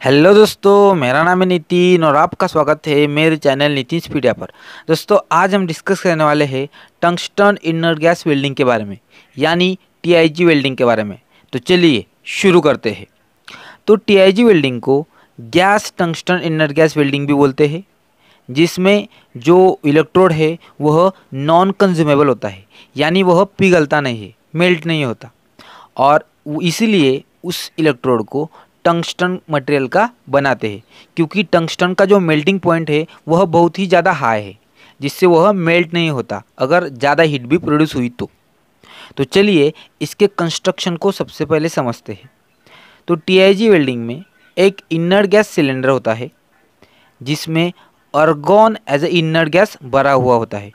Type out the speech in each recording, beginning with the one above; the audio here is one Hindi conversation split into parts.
हेलो दोस्तों, मेरा नाम है नितिन और आपका स्वागत है मेरे चैनल नितिन पीडिया पर। दोस्तों, आज हम डिस्कस करने वाले हैं टंगस्टन इनर गैस वेल्डिंग के बारे में, यानी टीआईजी वेल्डिंग के बारे में। तो चलिए शुरू करते हैं। तो टीआईजी वेल्डिंग को gas tungsten inner gas welding भी बोलते हैं, जिसमें जो इलेक्ट्रोड है वह नॉन कंज्यूमेबल होता है, यानी वह पिघलता नहीं है, मेल्ट नहीं होता, और इसीलिए उस इलेक्ट्रोड को टंगस्टन मटेरियल का बनाते हैं, क्योंकि टंगस्टन का जो मेल्टिंग पॉइंट है वह बहुत ही ज़्यादा हाई है, जिससे वह मेल्ट नहीं होता अगर ज़्यादा हीट भी प्रोड्यूस हुई तो चलिए इसके कंस्ट्रक्शन को सबसे पहले समझते हैं। तो टीआईजी वेल्डिंग में एक इनर गैस सिलेंडर होता है, जिसमें argon as a inner gas भरा हुआ होता है।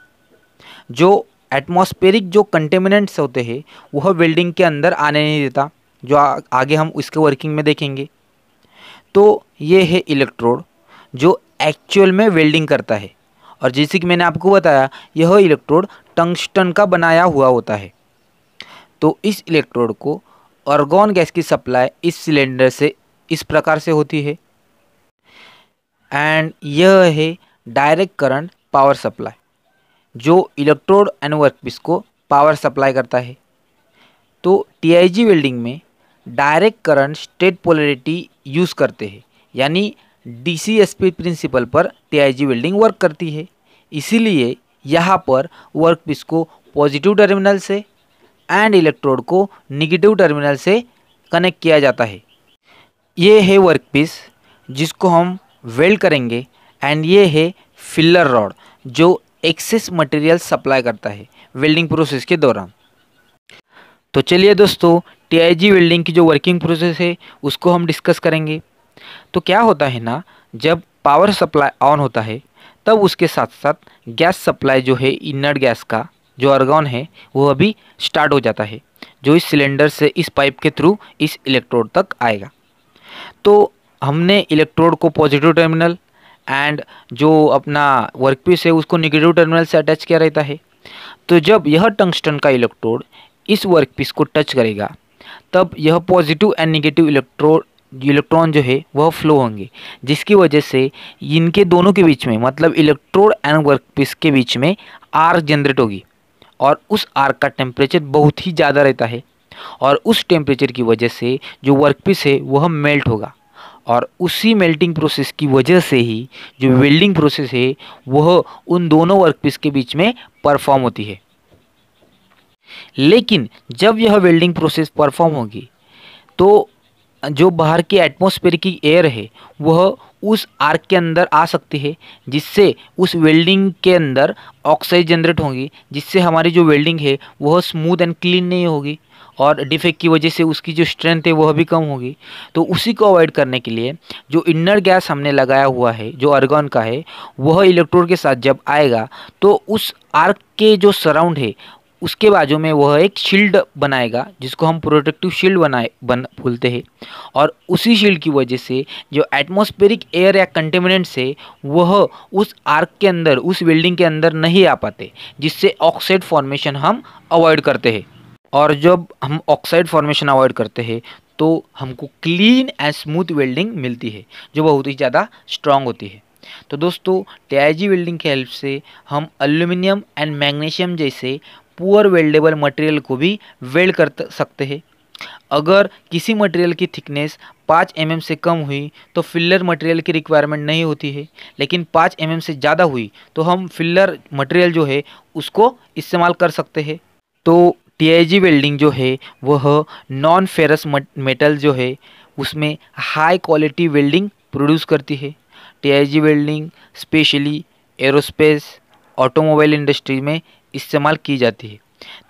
जो एटमॉस्फेरिक जो कंटेमिनेंट्स होते हैं वह वेल्डिंग के अंदर आने नहीं देता, जो आगे हम इसके वर्किंग में देखेंगे। तो ये है इलेक्ट्रोड जो एक्चुअल में वेल्डिंग करता है, और जैसे कि मैंने आपको बताया यह इलेक्ट्रोड टंगस्टन का बनाया हुआ होता है। तो इस इलेक्ट्रोड को आर्गन गैस की सप्लाई इस सिलेंडर से इस प्रकार से होती है, एंड यह है डायरेक्ट करंट पावर सप्लाई, जो इलेक्ट्रोड एंड वर्कपीस को पावर सप्लाई करता है। तो टीआईजी वेल्डिंग में direct current state polarity use करते हैं, यानी डीसीएसपी प्रिंसिपल पर टीआईजी वेल्डिंग वर्क करती है। इसीलिए यहाँ पर वर्कपीस को पॉजिटिव टर्मिनल से एंड इलेक्ट्रोड को नेगेटिव टर्मिनल से कनेक्ट किया जाता है। ये है वर्कपीस जिसको हम वेल्ड करेंगे, एंड ये है फिलर रॉड जो एक्सेस मटेरियल सप्लाई करता है वेल्डिंग प्रोसेस के दौरान। तो चलिए दोस्तों, टीआईजी वेल्डिंग की जो वर्किंग प्रोसेस है उसको हम डिस्कस करेंगे। तो क्या होता है ना, जब पावर सप्लाई ऑन होता है तब उसके साथ साथ गैस सप्लाई जो है इनर गैस का जो आर्गन है वो अभी स्टार्ट हो जाता है, जो इस सिलेंडर से इस पाइप के थ्रू इस इलेक्ट्रोड तक आएगा। तो हमने इलेक्ट्रोड को पॉजिटिव टर्मिनल एंड जो अपना वर्कपीस है उसको नेगेटिव टर्मिनल से अटैच किया रहता है। तो जब यह टंगस्टन का इलेक्ट्रोड इस वर्कपीस को टच करेगा तब यह पॉजिटिव एंड नेगेटिव इलेक्ट्रॉन जो है वह फ्लो होंगे, जिसकी वजह से इनके दोनों के बीच में, मतलब इलेक्ट्रोड एंड वर्कपीस के बीच में आर्क जनरेट होगी, और उस आर्क का टेम्परेचर बहुत ही ज़्यादा रहता है, और उस टेम्परेचर की वजह से जो वर्कपीस है वह मेल्ट होगा, और उसी मेल्टिंग प्रोसेस की वजह से ही जो वेल्डिंग प्रोसेस है वह उन दोनों वर्कपीस के बीच में परफॉर्म होती है। लेकिन जब यह वेल्डिंग प्रोसेस परफॉर्म होगी तो जो बाहर की एटमॉस्फेयर की एयर है वह उस आर्क के अंदर आ सकती है, जिससे उस वेल्डिंग के अंदर ऑक्साइड जनरेट होगी, जिससे हमारी जो वेल्डिंग है वह स्मूथ एंड क्लीन नहीं होगी, और डिफेक्ट की वजह से उसकी जो स्ट्रेंथ है वह भी कम होगी। तो उसी को अवॉइड करने के लिए जो इनर गैस हमने लगाया हुआ है जो आर्गन का है, वह इलेक्ट्रोड के साथ जब आएगा तो उस आर्क के जो सराउंड है उसके बाजू में वह एक शील्ड बनाएगा, जिसको हम प्रोटेक्टिव शील्ड बोलते हैं, और उसी शील्ड की वजह से जो एटमॉस्फेरिक एयर या कंटेमिनेंट्स है वह उस आर्क के अंदर, उस वेल्डिंग के अंदर नहीं आ पाते, जिससे ऑक्साइड फॉर्मेशन हम अवॉइड करते हैं। और जब हम ऑक्साइड फॉर्मेशन अवॉइड करते हैं तो हमको क्लीन एंड स्मूथ वेल्डिंग मिलती है, जो बहुत ही ज़्यादा स्ट्रांग होती है। तो दोस्तों, टीआईजी वेल्डिंग की हेल्प से हम एल्यूमिनियम एंड मैग्नीशियम जैसे पुअर वेल्डेबल मटेरियल को भी वेल्ड कर सकते हैं। अगर किसी मटेरियल की थिकनेस 5 mm से कम हुई तो फिलर मटेरियल की रिक्वायरमेंट नहीं होती है, लेकिन 5 mm से ज़्यादा हुई तो हम फिलर मटेरियल जो है उसको इस्तेमाल कर सकते हैं। तो टीआईजी वेल्डिंग जो है वह नॉन फेरस मेटल जो है उसमें हाई क्वालिटी वेल्डिंग प्रोड्यूस करती है। TIG welding specially aerospace, automobile industry में इस्तेमाल की जाती है।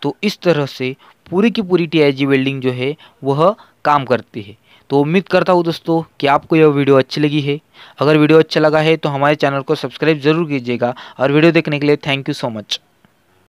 तो इस तरह से पूरी की पूरी टीआईजी वेल्डिंग जो है वह काम करती है। तो उम्मीद करता हूँ दोस्तों कि आपको यह वीडियो अच्छी लगी है। अगर वीडियो अच्छा लगा है तो हमारे चैनल को सब्सक्राइब ज़रूर कीजिएगा, और वीडियो देखने के लिए थैंक यू सो मच।